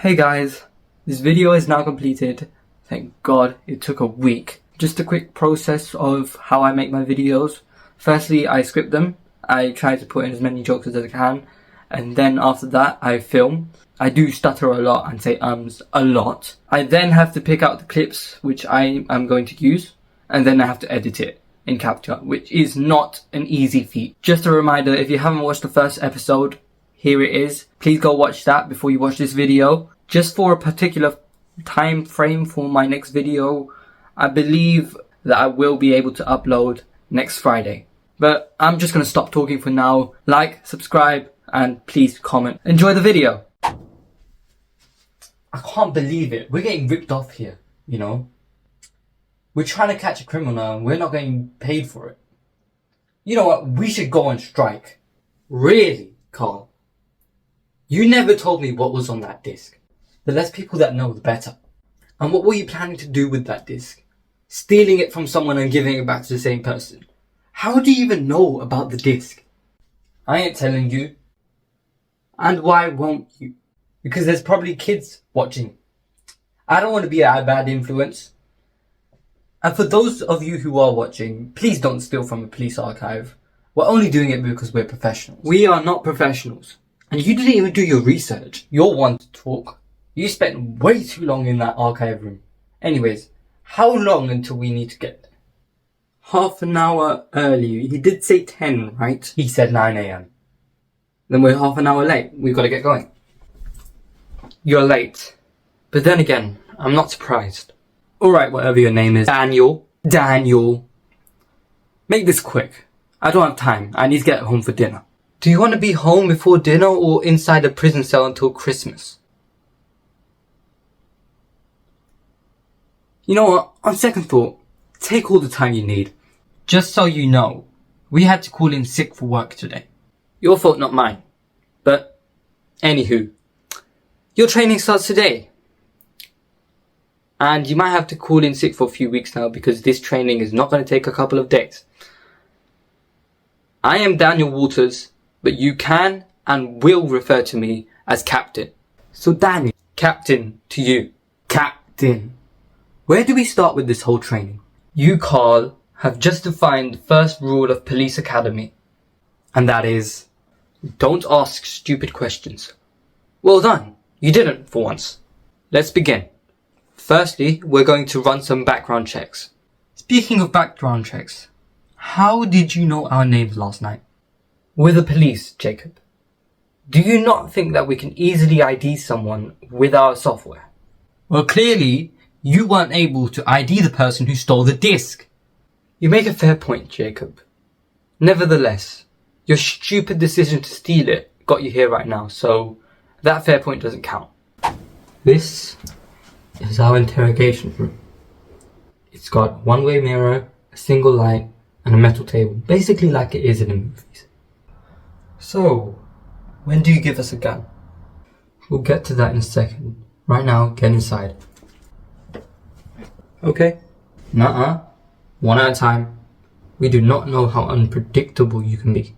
Hey guys, this video is now completed. Thank God it took a week. Just a quick process of how I make my videos. Firstly, I script them. I try to put in as many jokes as I can. And then after that, I film. I do stutter a lot and say ums a lot. I then have to pick out the clips which I am going to use. And then I have to edit it in CapCut, which is not an easy feat. Just a reminder, if you haven't watched the first episode, here it is. Please go watch that before you watch this video. Just for a particular time frame for my next video, I believe that I will be able to upload next Friday. But I'm just going to stop talking for now. Like, subscribe, and please comment. Enjoy the video. I can't believe it. We're getting ripped off here, you know. We're trying to catch a criminal and we're not getting paid for it. You know what? We should go on strike. Really, Carl? You never told me what was on that disc. The less people that know, the better. And what were you planning to do with that disc? Stealing it from someone and giving it back to the same person? How do you even know about the disc? I ain't telling you. And why won't you? Because there's probably kids watching. I don't want to be a bad influence. And for those of you who are watching, please don't steal from a police archive. We're only doing it because we're professionals. We are not professionals. And you didn't even do your research. You're one to talk. You spent way too long in that archive room. Anyways, how long until we need to get there? Half an hour early. He did say 10, right? He said 9 a.m. Then we're half an hour late. We've got to get going. You're late. But then again, I'm not surprised. Alright, whatever your name is. Daniel. Make this quick. I don't have time. I need to get home for dinner. Do you want to be home before dinner or inside a prison cell until Christmas? You know what? On second thought, take all the time you need. Just so you know, we had to call in sick for work today. Your fault, not mine. But, anywho, your training starts today. And you might have to call in sick for a few weeks now because this training is not going to take a couple of days. I am Daniel Walters, but you can and will refer to me as Captain. So Daniel, Captain to you. Captain. Where do we start with this whole training? You, Carl, have just defined the first rule of Police Academy. And that is, don't ask stupid questions. Well done. You didn't for once. Let's begin. Firstly, we're going to run some background checks. Speaking of background checks, how did you know our names last night? We're the police, Jacob. Do you not think that we can easily ID someone with our software? Well, clearly, you weren't able to ID the person who stole the disc. You make a fair point, Jacob. Nevertheless, your stupid decision to steal it got you here right now, so that fair point doesn't count. This is our interrogation room. It's got one-way mirror, a single light, and a metal table, basically like it is in the movies. So, when do you give us a gun? We'll get to that in a second. Right now, get inside. Okay. Nuh-uh. One at a time. We do not know how unpredictable you can be.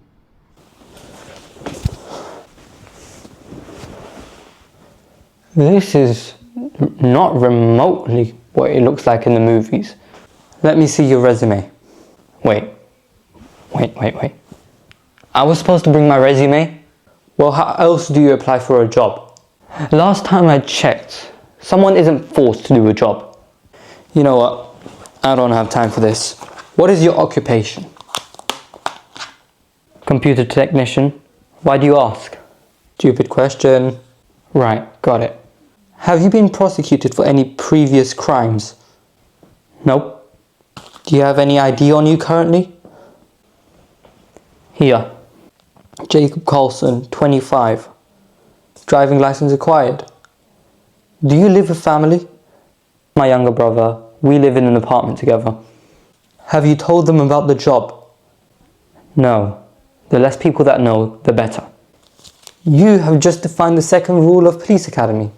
This is not remotely what it looks like in the movies. Let me see your resume. Wait. I was supposed to bring my resume? Well, how else do you apply for a job? Last time I checked, someone isn't forced to do a job. You know what? I don't have time for this. What is your occupation? Computer technician. Why do you ask? Stupid question. Right, got it. Have you been prosecuted for any previous crimes? Nope. Do you have any ID on you currently? Here. Jacob Carlson, 25. Driving license acquired. Do you live with family? My younger brother. We live in an apartment together. Have you told them about the job? No. The less people that know, the better. You have just defined the second rule of Police Academy.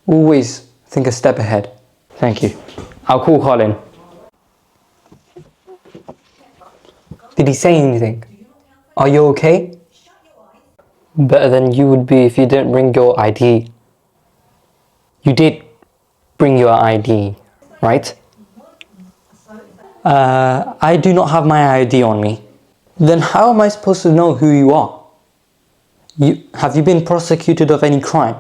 Always think a step ahead. Thank you. I'll call Colin. Did he say anything? Are you okay? Better than you would be if you didn't bring your ID. You did bring your ID, right? I do not have my ID on me. Then how am I supposed to know who you are? Have you been prosecuted of any crime?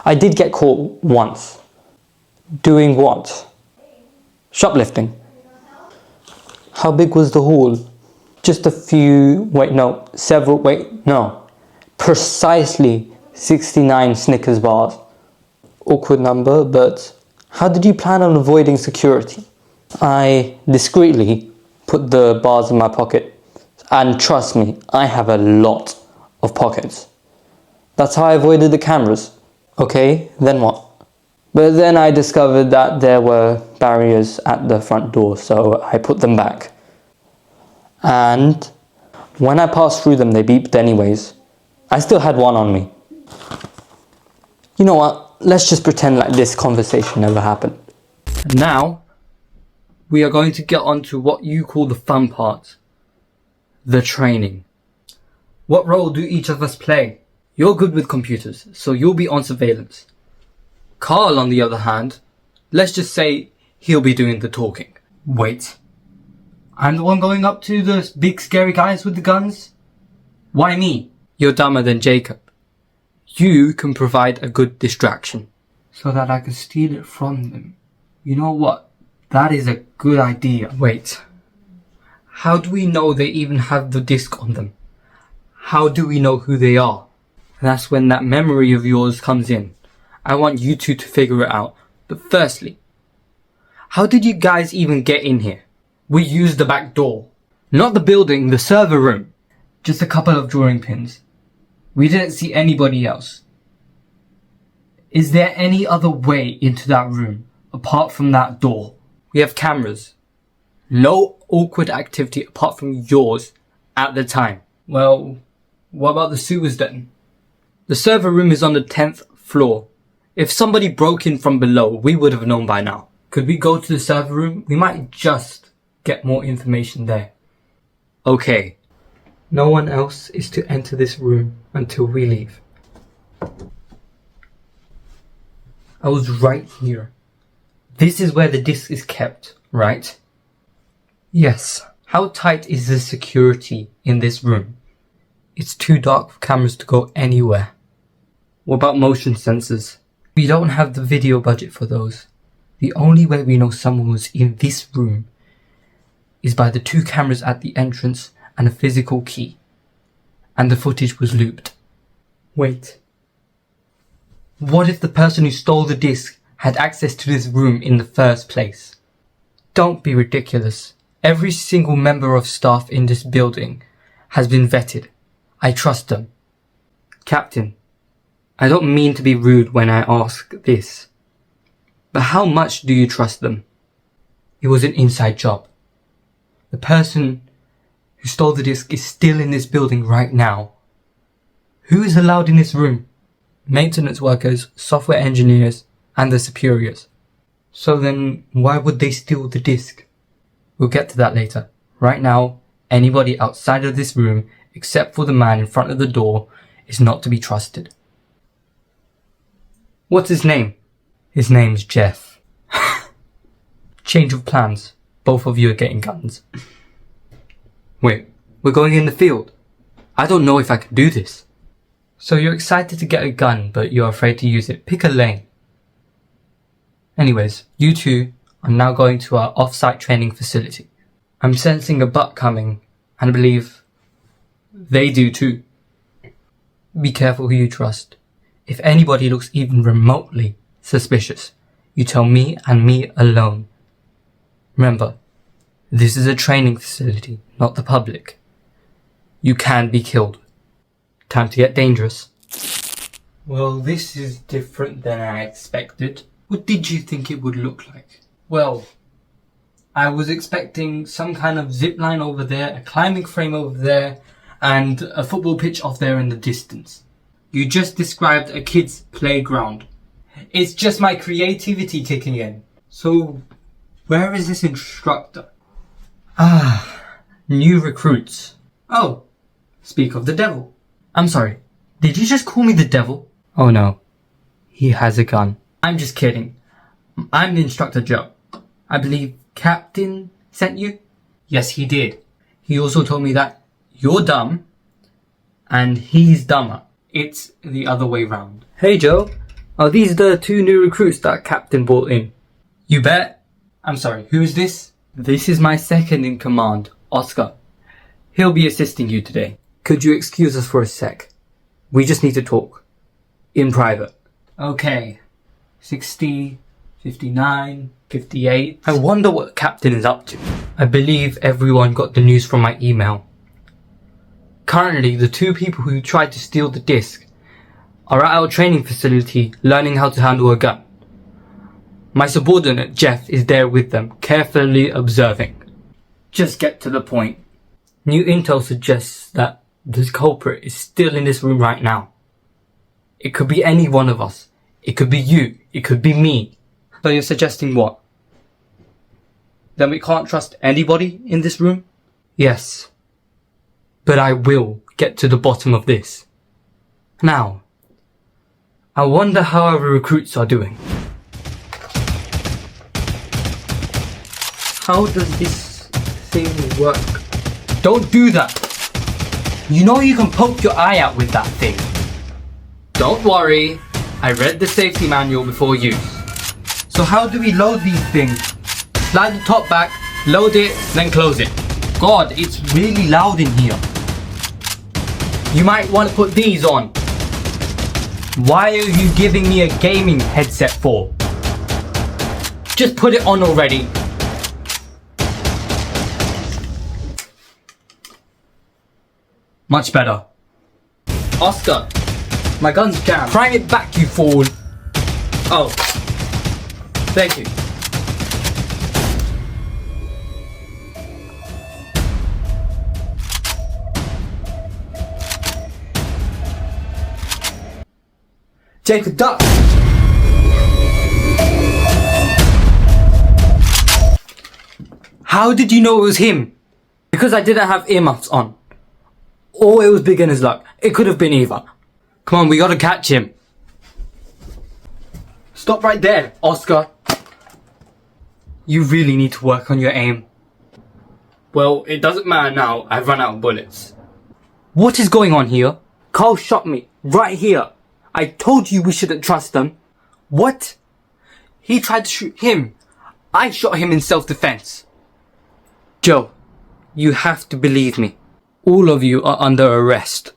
I did get caught once. Doing what? Shoplifting. How big was the haul? Just a few, precisely 69 Snickers bars. Awkward number, but how did you plan on avoiding security? I discreetly put the bars in my pocket, and trust me, I have a lot of pockets. That's how I avoided the cameras. Okay, then what? But then I discovered that there were barriers at the front door, so I put them back. And when I passed through them, they beeped anyways. I still had one on me. You know what? Let's just pretend like this conversation never happened. Now, we are going to get on to what you call the fun part. The training. What role do each of us play? You're good with computers, so you'll be on surveillance. Carl, on the other hand, let's just say he'll be doing the talking. Wait. I'm the one going up to the big scary guys with the guns? Why me? You're dumber than Jacob. You can provide a good distraction. So that I can steal it from them. You know what? That is a good idea. Wait. How do we know they even have the disc on them? How do we know who they are? That's when that memory of yours comes in. I want you two to figure it out. But firstly, how did you guys even get in here? We used the back door. Not the building, the server room. Just a couple of drawing pins. We didn't see anybody else. Is there any other way into that room, apart from that door? We have cameras. No awkward activity apart from yours at the time. Well, what about the sewers then? The server room is on the 10th floor. If somebody broke in from below, we would have known by now. Could we go to the server room? We might just get more information there. Okay. No one else is to enter this room until we leave. I was right here. This is where the disc is kept, right? Yes. How tight is the security in this room? It's too dark for cameras to go anywhere. What about motion sensors? We don't have the video budget for those. The only way we know someone was in this room is by the 2 cameras at the entrance and a physical key. And the footage was looped. Wait. What if the person who stole the disc had access to this room in the first place? Don't be ridiculous. Every single member of staff in this building has been vetted. I trust them. Captain, I don't mean to be rude when I ask this, but how much do you trust them? It was an inside job. The person who stole the disc is still in this building right now. Who is allowed in this room? Maintenance workers, software engineers, and the superiors. So then, why would they steal the disc? We'll get to that later. Right now, anybody outside of this room, except for the man in front of the door, is not to be trusted. What's his name? His name's Jeff. Change of plans. Both of you are getting guns. Wait, we're going in the field. I don't know if I can do this. So you're excited to get a gun, but you're afraid to use it. Pick a lane. Anyways, you two are now going to our off-site training facility. I'm sensing a butt coming, and I believe they do too. Be careful who you trust. If anybody looks even remotely suspicious, you tell me and me alone. Remember, this is a training facility, not the public. You can be killed. Time to get dangerous. Well, this is different than I expected. What did you think it would look like? Well, I was expecting some kind of zip line over there, a climbing frame over there, and a football pitch off there in the distance. You just described a kid's playground. It's just my creativity kicking in. So, where is this instructor? New recruits. Oh, speak of the devil. I'm sorry, did you just call me the devil? Oh no, he has a gun. I'm just kidding. I'm the instructor, Joe. I believe Captain sent you? Yes, he did. He also told me that you're dumb and he's dumber. It's the other way round. Hey, Joe. Are these the 2 new recruits that Captain brought in? You bet. I'm sorry, who is this? This is my second in command, Oscar. He'll be assisting you today. Could you excuse us for a sec? We just need to talk. In private. Okay. 60, 59, 58. I wonder what Captain is up to. I believe everyone got the news from my email. Currently, the 2 people who tried to steal the disc are at our training facility learning how to handle a gun. My subordinate, Jeff, is there with them, carefully observing. Just get to the point. New intel suggests that the culprit is still in this room right now. It could be any one of us. It could be you. It could be me. So you're suggesting what? Then we can't trust anybody in this room? Yes. But I will get to the bottom of this. Now, I wonder how our recruits are doing. How does this thing work? Don't do that! You know you can poke your eye out with that thing. Don't worry, I read the safety manual before use. So how do we load these things? Slide the top back, load it, then close it. God, it's really loud in here. You might want to put these on. Why are you giving me a gaming headset for? Just put it on already. Much better. Oscar, my gun's jammed. Prime it back, you fool. Oh, thank you. Jacob, duck! How did you know it was him? Because I didn't have earmuffs on. Or it was beginner's luck. It could have been either. Come on, we gotta catch him. Stop right there, Oscar. You really need to work on your aim. Well, it doesn't matter now. I've run out of bullets. What is going on here? Carl shot me. Right here. I told you we shouldn't trust them. What? He tried to shoot him. I shot him in self-defense. Joe, you have to believe me. All of you are under arrest.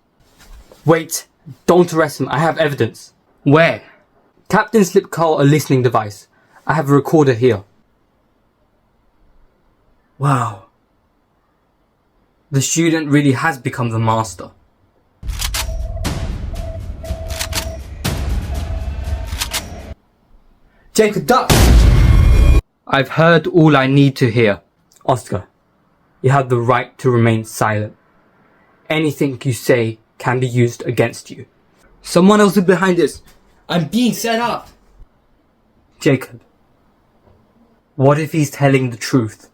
Wait, don't arrest him. I have evidence. Where? Captain slipped Carl a listening device. I have a recorder here. Wow. The student really has become the master. Jacob, duck! I've heard all I need to hear. Oscar, you have the right to remain silent. Anything you say can be used against you. Someone else is behind this. I'm being set up. Jacob, what if he's telling the truth?